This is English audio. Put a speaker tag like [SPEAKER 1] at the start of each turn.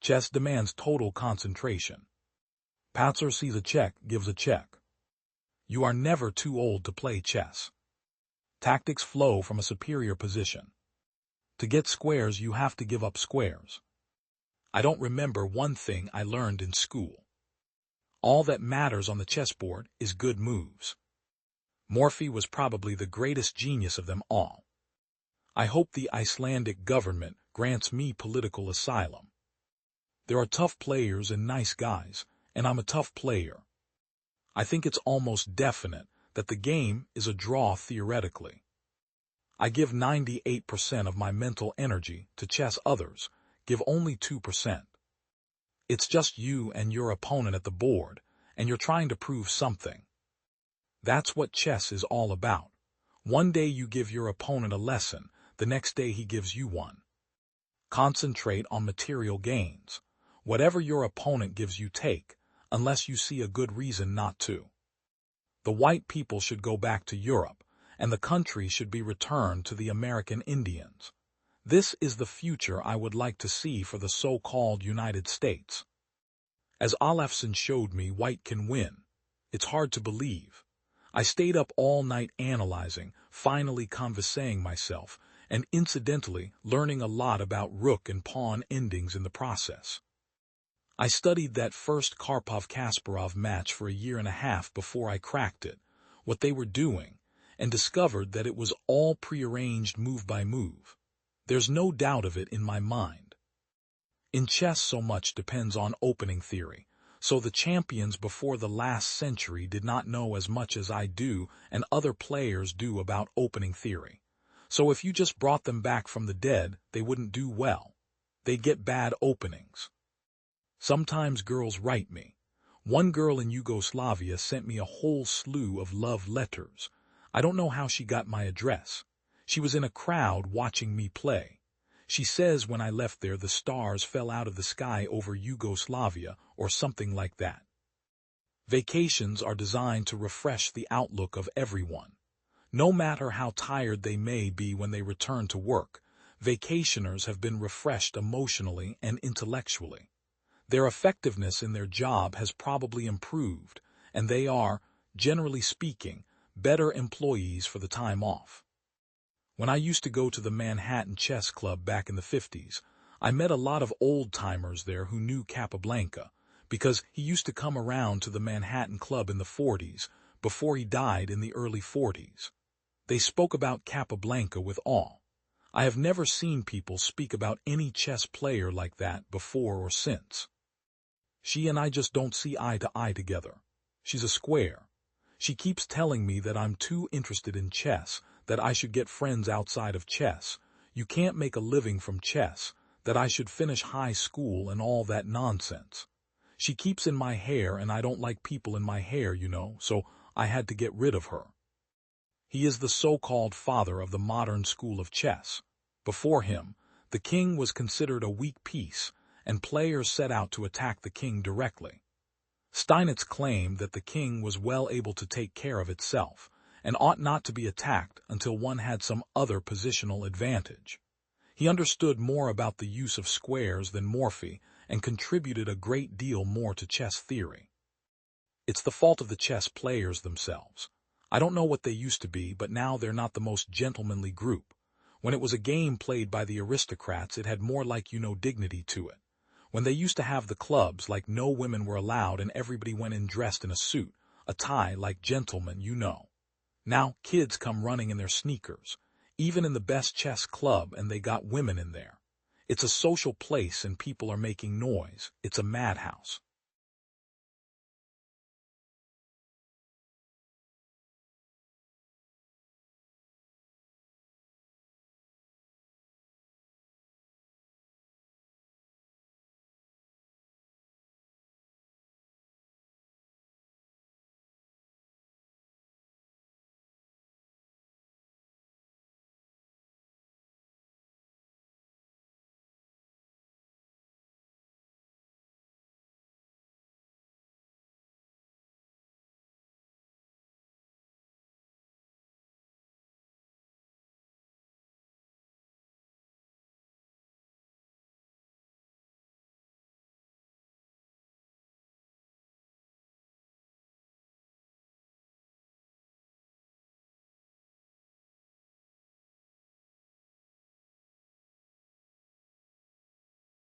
[SPEAKER 1] Chess demands total concentration. Patzer sees a check, gives a check. You are never too old to play chess. Tactics flow from a superior position. To get squares, you have to give up squares. I don't remember one thing I learned in school. All that matters on the chessboard is good moves. Morphy was probably the greatest genius of them all. I hope the Icelandic government grants me political asylum. There are tough players and nice guys, and I'm a tough player. I think it's almost definite that the game is a draw theoretically. I give 98% of my mental energy to chess. Others give only 2%. It's just you and your opponent at the board, and you're trying to prove something. That's what chess is all about. One day you give your opponent a lesson, the next day he gives you one. Concentrate on material gains. Whatever your opponent gives you, take, unless you see a good reason not to. The white people should go back to Europe, and the country should be returned to the American Indians. This is the future I would like to see for the so-called United States. As Olafsson showed me, white can win. It's hard to believe. I stayed up all night analyzing, finally convincing myself, and incidentally learning a lot about rook and pawn endings in the process. I studied that first Karpov-Kasparov match for a year and a half before I cracked it, what they were doing, and discovered that it was all prearranged move by move. There's no doubt of it in my mind. In chess, so much depends on opening theory, so the champions before the last century did not know as much as I do and other players do about opening theory. So if you just brought them back from the dead, they wouldn't do well. They'd get bad openings. Sometimes girls write me. One girl in Yugoslavia sent me a whole slew of love letters. I don't know how she got my address. She was in a crowd watching me play. She says when I left there the stars fell out of the sky over Yugoslavia or something like that. Vacations are designed to refresh the outlook of everyone. No matter how tired they may be when they return to work, vacationers have been refreshed emotionally and intellectually. Their effectiveness in their job has probably improved, and they are, generally speaking, better employees for the time off. When I used to go to the Manhattan Chess Club back in the 50s, I met a lot of old-timers there who knew Capablanca, because he used to come around to the Manhattan Club in the 40s, before he died in the early 40s. They spoke about Capablanca with awe. I have never seen people speak about any chess player like that before or since. She and I just don't see eye to eye together. She's a square. She keeps telling me that I'm too interested in chess, that I should get friends outside of chess, you can't make a living from chess, that I should finish high school and all that nonsense. She keeps in my hair, and I don't like people in my hair, you know, so I had to get rid of her. He is the so-called father of the modern school of chess. Before him, the king was considered a weak piece, and players set out to attack the king directly. Steinitz claimed that the king was well able to take care of itself, and ought not to be attacked until one had some other positional advantage. He understood more about the use of squares than Morphy, and contributed a great deal more to chess theory. It's the fault of the chess players themselves. I don't know what they used to be, but now they're not the most gentlemanly group. When it was a game played by the aristocrats, it had more dignity to it. When they used to have the clubs, no women were allowed and everybody went in dressed in a suit, a tie like gentlemen, Now kids come running in their sneakers, even in the best chess club, and they got women in there. It's a social place and people are making noise. It's a madhouse.